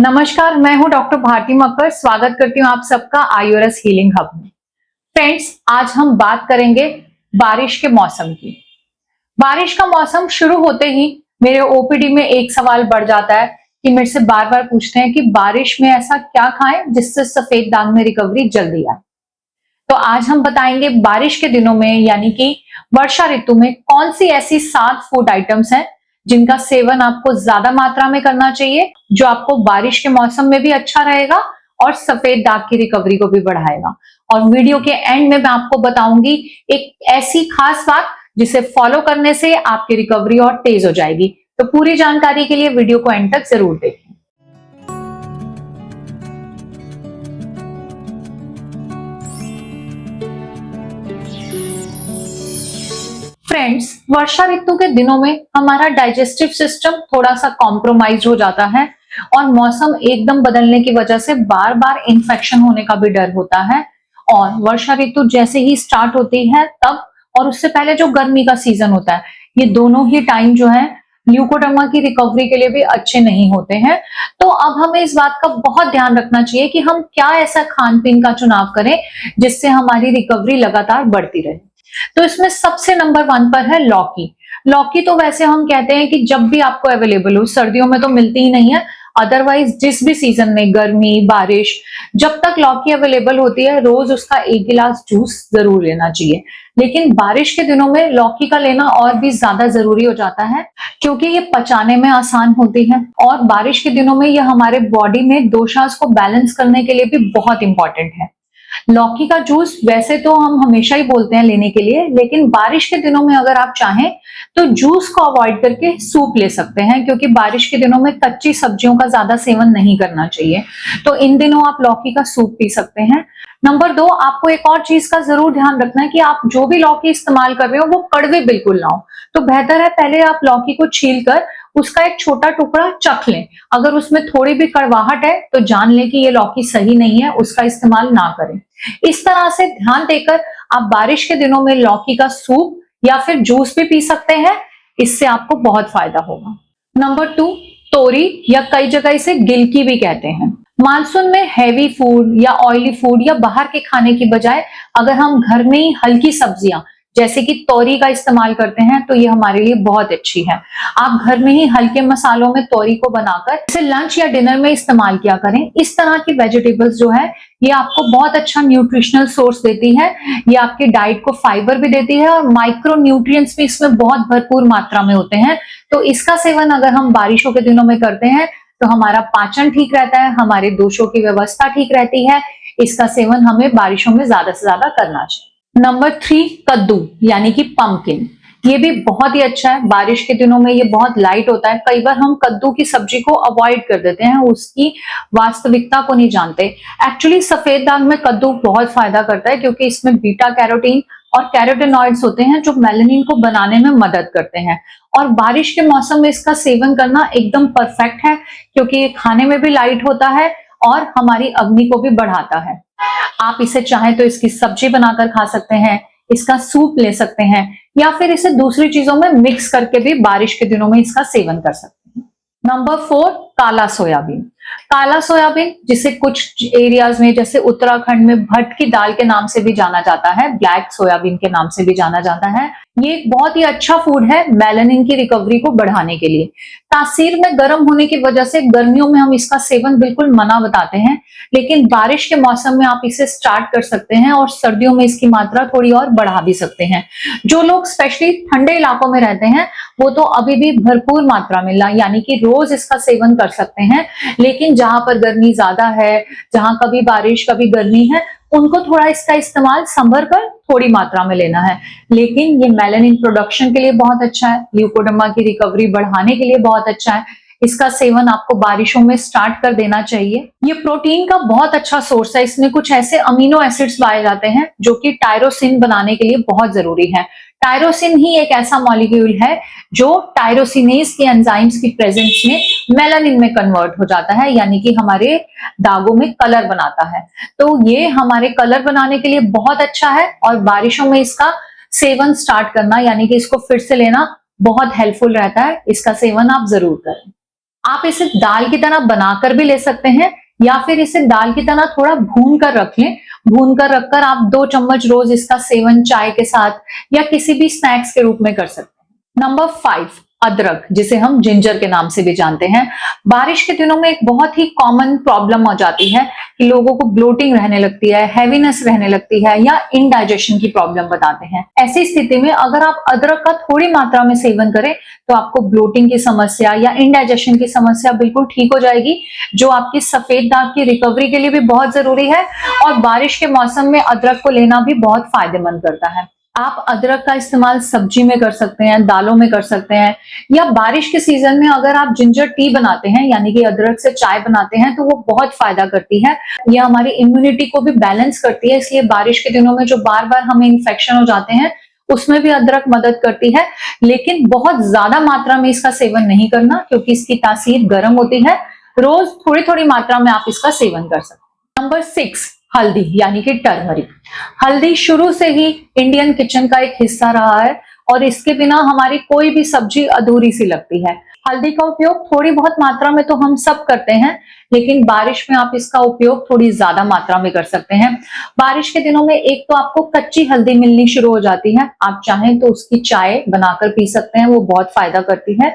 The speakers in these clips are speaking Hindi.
नमस्कार, मैं हूं डॉक्टर भारती मक्कर। स्वागत करती हूं आप सबका आयुरस हीलिंग हब में। फ्रेंड्स, आज हम बात करेंगे बारिश के मौसम की। बारिश का मौसम शुरू होते ही मेरे ओपीडी में एक सवाल बढ़ जाता है कि मेरे से बार बार पूछते हैं कि बारिश में ऐसा क्या खाएं जिससे सफेद दाग में रिकवरी जल्दी आए। तो आज हम बताएंगे बारिश के दिनों में यानी कि वर्षा ऋतु में कौन सी ऐसी 7 फूड आइटम्स हैं जिनका सेवन आपको ज्यादा मात्रा में करना चाहिए, जो आपको बारिश के मौसम में भी अच्छा रहेगा और सफेद दाग की रिकवरी को भी बढ़ाएगा। और वीडियो के एंड में मैं आपको बताऊंगी एक ऐसी खास बात जिसे फॉलो करने से आपकी रिकवरी और तेज हो जाएगी। तो पूरी जानकारी के लिए वीडियो को एंड तक जरूर देखें। फ्रेंड्स, वर्षा ऋतु के दिनों में हमारा डाइजेस्टिव सिस्टम थोड़ा सा कॉम्प्रोमाइज हो जाता है और मौसम एकदम बदलने की वजह से बार बार इन्फेक्शन होने का भी डर होता है। और वर्षा ऋतु जैसे ही स्टार्ट होती है तब और उससे पहले जो गर्मी का सीजन होता है, ये दोनों ही टाइम जो है ल्यूकोडर्मा की रिकवरी के लिए भी अच्छे नहीं होते हैं। तो अब हमें इस बात का बहुत ध्यान रखना चाहिए कि हम क्या ऐसा खान पीन का चुनाव करें जिससे हमारी रिकवरी लगातार बढ़ती रहे। तो इसमें सबसे नंबर 1 पर है लौकी। लौकी तो वैसे हम कहते हैं कि जब भी आपको अवेलेबल हो, सर्दियों में तो मिलती ही नहीं है, अदरवाइज जिस भी सीजन में, गर्मी बारिश, जब तक लौकी अवेलेबल होती है रोज उसका 1 गिलास जूस जरूर लेना चाहिए। लेकिन बारिश के दिनों में लौकी का लेना और भी ज्यादा जरूरी हो जाता है क्योंकि ये पचाने में आसान होती है और बारिश के दिनों में ये हमारे बॉडी में दोषांश को बैलेंस करने के लिए भी बहुत इंपॉर्टेंट है। लौकी का जूस वैसे तो हम हमेशा ही बोलते हैं लेने के लिए, लेकिन बारिश के दिनों में अगर आप चाहें तो जूस को अवॉइड करके सूप ले सकते हैं क्योंकि बारिश के दिनों में कच्ची सब्जियों का ज्यादा सेवन नहीं करना चाहिए। तो इन दिनों आप लौकी का सूप पी सकते हैं। नंबर 2, आपको एक और चीज का जरूर ध्यान रखना है कि आप जो भी लौकी इस्तेमाल कर रहे हो वो कड़वे बिल्कुल ना हो। तो बेहतर है पहले आप लौकी को छील कर उसका एक छोटा टुकड़ा चख लें। अगर उसमें थोड़ी भी कड़वाहट है तो जान लें कि ये लौकी सही नहीं है, उसका इस्तेमाल ना करें। इस तरह से ध्यान देकर आप बारिश के दिनों में लौकी का सूप या फिर जूस भी पी सकते हैं। इससे आपको बहुत फायदा होगा। नंबर 2, तोरी या कई जगह इसे गिलकी भी कहते हैं। मानसून में हैवी फूड या ऑयली फूड या बाहर के खाने की बजाय अगर हम घर में ही हल्की सब्जियां जैसे कि तोरी का इस्तेमाल करते हैं तो ये हमारे लिए बहुत अच्छी है। आप घर में ही हल्के मसालों में तोरी को बनाकर इसे लंच या डिनर में इस्तेमाल किया करें। इस तरह की वेजिटेबल्स जो है ये आपको बहुत अच्छा न्यूट्रिशनल सोर्स देती है। ये आपकी डाइट को फाइबर भी देती है और माइक्रो न्यूट्रिएंट्स भी इसमें बहुत भरपूर मात्रा में होते हैं। तो इसका सेवन अगर हम बारिशों के दिनों में करते हैं तो हमारा पाचन ठीक रहता है, हमारे दोषों की व्यवस्था ठीक रहती है। इसका सेवन हमें बारिशों में ज्यादा से ज्यादा करना चाहिए। नंबर 3, कद्दू यानी कि पंपकिन। ये भी बहुत ही अच्छा है। बारिश के दिनों में ये बहुत लाइट होता है। कई बार हम कद्दू की सब्जी को अवॉइड कर देते हैं, उसकी वास्तविकता को नहीं जानते। एक्चुअली सफेद दाग में कद्दू बहुत फायदा करता है क्योंकि इसमें बीटा कैरोटीन और कैरोटेनॉइड्स होते हैं जो मेलानिन को बनाने में मदद करते हैं। और बारिश के मौसम में इसका सेवन करना एकदम परफेक्ट है क्योंकि ये खाने में भी लाइट होता है और हमारी अग्नि को भी बढ़ाता है। आप इसे चाहें तो इसकी सब्जी बनाकर खा सकते हैं, इसका सूप ले सकते हैं या फिर इसे दूसरी चीजों में मिक्स करके भी बारिश के दिनों में इसका सेवन कर सकते हैं। नंबर 4, काला सोयाबीन। काला सोयाबीन जिसे कुछ एरियाज में जैसे उत्तराखंड में भट्ट की दाल के नाम से भी जाना जाता है, ब्लैक सोयाबीन के नाम से भी जाना जाता है। ये एक बहुत ही अच्छा फूड है मेलानिन की रिकवरी को बढ़ाने के लिए। तासीर में गर्म होने की वजह से गर्मियों में हम इसका सेवन बिल्कुल मना बताते हैं, लेकिन बारिश के मौसम में आप इसे स्टार्ट कर सकते हैं और सर्दियों में इसकी मात्रा थोड़ी और बढ़ा भी सकते हैं। जो लोग स्पेशली ठंडे इलाकों में रहते हैं वो तो अभी भी भरपूर मात्रा में यानी कि रोज इसका सेवन कर सकते हैं, लेकिन जहां पर गर्मी ज्यादा है, जहां कभी बारिश कभी गर्मी है, उनको थोड़ा इसका इस्तेमाल संभर कर थोड़ी मात्रा में लेना है। लेकिन ये मेलानिन प्रोडक्शन के लिए बहुत अच्छा है, ल्यूकोडर्मा की रिकवरी बढ़ाने के लिए बहुत अच्छा है। इसका सेवन आपको बारिशों में स्टार्ट कर देना चाहिए। ये प्रोटीन का बहुत अच्छा सोर्स है। इसमें कुछ ऐसे अमीनो एसिड्स पाए जाते हैं जो कि टायरोसिन बनाने के लिए बहुत जरूरी है। टायरोसिन ही एक ऐसा मॉलिक्यूल है जो टायरोसिनेज के एंजाइम्स की प्रेजेंस में मेलानिन में कन्वर्ट हो जाता है, यानी कि हमारे दागों में कलर बनाता है। तो ये हमारे कलर बनाने के लिए बहुत अच्छा है और बारिशों में इसका सेवन स्टार्ट करना यानी कि इसको फिर से लेना बहुत हेल्पफुल रहता है। इसका सेवन आप जरूर करें। आप इसे दाल की तरह बनाकर भी ले सकते हैं या फिर इसे दाल की तरह थोड़ा भून कर रख लें। भून कर रखकर आप 2 चम्मच रोज इसका सेवन चाय के साथ या किसी भी स्नैक्स के रूप में कर सकते हैं। नंबर 5, अदरक, जिसे हम जिंजर के नाम से भी जानते हैं। बारिश के दिनों में एक बहुत ही कॉमन प्रॉब्लम हो जाती है कि लोगों को ब्लोटिंग रहने लगती है, हैवीनेस रहने लगती है या इनडाइजेशन की प्रॉब्लम बताते हैं। ऐसी स्थिति में अगर आप अदरक का थोड़ी मात्रा में सेवन करें तो आपको ब्लोटिंग की समस्या या इनडाइजेशन की समस्या बिल्कुल ठीक हो जाएगी, जो आपकी सफेद दाग की रिकवरी के लिए भी बहुत जरूरी है और बारिश के मौसम में अदरक को लेना भी बहुत फायदेमंद करता है। आप अदरक का इस्तेमाल सब्जी में कर सकते हैं, दालों में कर सकते हैं, या बारिश के सीजन में अगर आप जिंजर टी बनाते हैं यानी कि अदरक से चाय बनाते हैं तो वो बहुत फायदा करती है। यह हमारी इम्यूनिटी को भी बैलेंस करती है, इसलिए बारिश के दिनों में जो बार बार हमें इन्फेक्शन हो जाते हैं उसमें भी अदरक मदद करती है। लेकिन बहुत ज्यादा मात्रा में इसका सेवन नहीं करना क्योंकि इसकी तासीर गर्म होती है। रोज थोड़ी थोड़ी मात्रा में आप इसका सेवन कर सकते हैं। नंबर 6, हल्दी यानी कि टर्मरिक। हल्दी शुरू से ही इंडियन किचन का एक हिस्सा रहा है और इसके बिना हमारी कोई भी सब्जी अधूरी सी लगती है। हल्दी का उपयोग थोड़ी बहुत मात्रा में तो हम सब करते हैं, लेकिन बारिश में आप इसका उपयोग थोड़ी ज्यादा मात्रा में कर सकते हैं। बारिश के दिनों में एक तो आपको कच्ची हल्दी मिलनी शुरू हो जाती है, आप चाहें तो उसकी चाय बनाकर पी सकते हैं, वो बहुत फायदा करती है।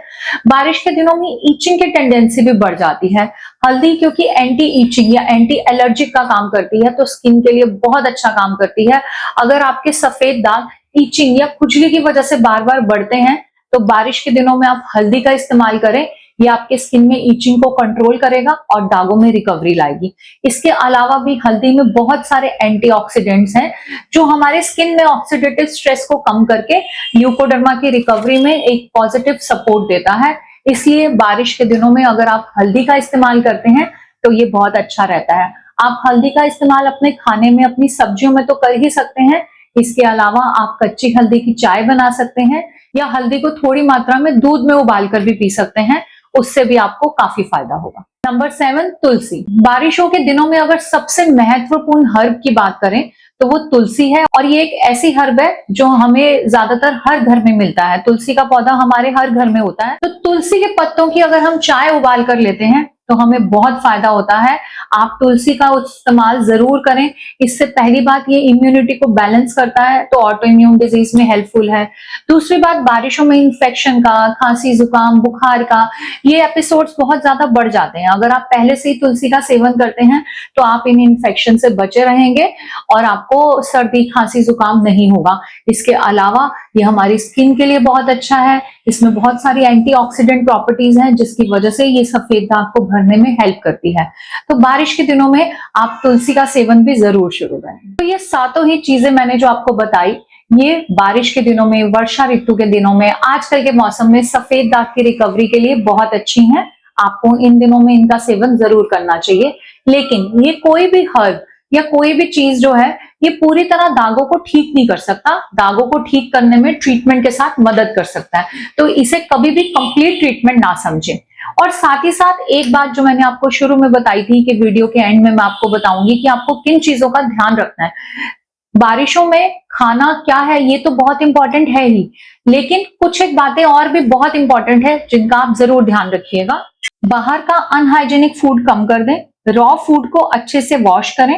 बारिश के दिनों में ईचिंग की टेंडेंसी भी बढ़ जाती है। हल्दी क्योंकि एंटी ईचिंग या एंटी एलर्जिक का काम करती है तो स्किन के लिए बहुत अच्छा काम करती है। अगर आपके सफेद दाग ईचिंग या खुजली की वजह से बार बार बढ़ते हैं तो बारिश के दिनों में आप हल्दी का इस्तेमाल करें, ये आपके स्किन में ईचिंग को कंट्रोल करेगा और दागों में रिकवरी लाएगी। इसके अलावा भी हल्दी में बहुत सारे एंटीऑक्सीडेंट्स हैं जो हमारे स्किन में ऑक्सीडेटिव स्ट्रेस को कम करके ल्यूकोडर्मा की रिकवरी में एक पॉजिटिव सपोर्ट देता है। इसलिए बारिश के दिनों में अगर आप हल्दी का इस्तेमाल करते हैं तो ये बहुत अच्छा रहता है। आप हल्दी का इस्तेमाल अपने खाने में, अपनी सब्जियों में तो कर ही सकते हैं। इसके अलावा आप कच्ची हल्दी की चाय बना सकते हैं या हल्दी को थोड़ी मात्रा में दूध में उबालकर भी पी सकते हैं, उससे भी आपको काफी फायदा होगा। नंबर 7, तुलसी। बारिशों के दिनों में अगर सबसे महत्वपूर्ण हर्ब की बात करें तो वो तुलसी है और ये एक ऐसी हर्ब है जो हमें ज्यादातर हर घर में मिलता है। तुलसी का पौधा हमारे हर घर में होता है। तो तुलसी के पत्तों की अगर हम चाय उबाल कर लेते हैं तो हमें बहुत फायदा होता है। आप तुलसी का इस्तेमाल जरूर करें। इससे पहली बात, ये इम्यूनिटी को बैलेंस करता है तो ऑटो इम्यून डिजीज में हेल्पफुल है। दूसरी बात, बारिशों में इन्फेक्शन का, खांसी जुकाम बुखार का ये एपिसोड्स बहुत ज्यादा बढ़ जाते हैं। अगर आप पहले से ही तुलसी का सेवन करते हैं तो आप इन इन्फेक्शन से बचे रहेंगे और आपको सर्दी खांसी जुकाम नहीं होगा। इसके अलावा ये हमारी स्किन के लिए बहुत अच्छा है। इसमें बहुत सारी एंटीऑक्सीडेंट प्रॉपर्टीज हैं जिसकी वजह से ये सफेद दाग को भरने में हेल्प करती है। तो बारिश के दिनों में आप तुलसी का सेवन भी जरूर शुरू करें। तो ये सातों ही चीजें मैंने जो आपको बताई, ये बारिश के दिनों में, वर्षा ऋतु के दिनों में, आजकल के मौसम में सफेद दाग की रिकवरी के लिए बहुत अच्छी हैं। आपको इन दिनों में इनका सेवन जरूर करना चाहिए। लेकिन ये कोई भी हर्ब या कोई भी चीज जो है ये पूरी तरह दागों को ठीक नहीं कर सकता। दागों को ठीक करने में ट्रीटमेंट के साथ मदद कर सकता है, तो इसे कभी भी कंप्लीट ट्रीटमेंट ना समझें। और साथ ही साथ एक बात जो मैंने आपको शुरू में बताई थी कि वीडियो के एंड में मैं आपको बताऊंगी कि आपको किन चीजों का ध्यान रखना है। बारिशों में खाना क्या है ये तो बहुत इंपॉर्टेंट है ही, लेकिन कुछ एक बातें और भी बहुत इंपॉर्टेंट है जिनका आप जरूर ध्यान रखिएगा। बाहर का अनहाइजेनिक फूड कम कर दें, रॉ फूड को अच्छे से वॉश करें,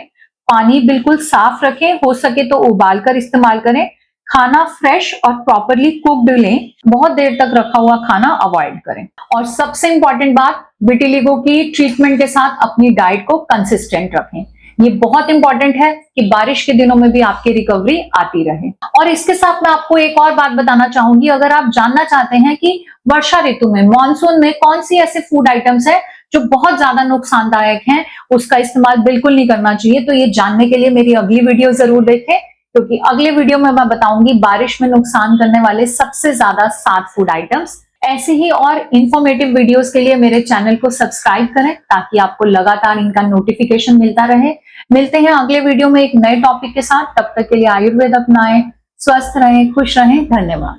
पानी बिल्कुल साफ रखें, हो सके तो उबाल कर इस्तेमाल करें, खाना फ्रेश और प्रॉपरली कुक्ड लें, बहुत देर तक रखा हुआ खाना अवॉइड करें। और सबसे इंपॉर्टेंट बात, विटिलिगो की ट्रीटमेंट के साथ अपनी डाइट को कंसिस्टेंट रखें। ये बहुत इंपॉर्टेंट है कि बारिश के दिनों में भी आपकी रिकवरी आती रहे। और इसके साथ मैं आपको एक और बात बताना चाहूंगी, अगर आप जानना चाहते हैं कि वर्षा ऋतु में, मानसून में कौन सी ऐसे फूड आइटम्स हैं जो बहुत ज्यादा नुकसानदायक हैं, उसका इस्तेमाल बिल्कुल नहीं करना चाहिए, तो ये जानने के लिए मेरी अगली वीडियो जरूर देखें, क्योंकि अगले वीडियो में मैं बताऊंगी बारिश में नुकसान करने वाले सबसे ज्यादा 7 फूड आइटम्स। ऐसी ही और इंफॉर्मेटिव वीडियोस के लिए मेरे चैनल को सब्सक्राइब करें ताकि आपको लगातार इनका नोटिफिकेशन मिलता रहे। मिलते हैं अगले वीडियो में एक नए टॉपिक के साथ। तब तक के लिए आयुर्वेद अपनाएं, स्वस्थ रहें, खुश रहें। धन्यवाद।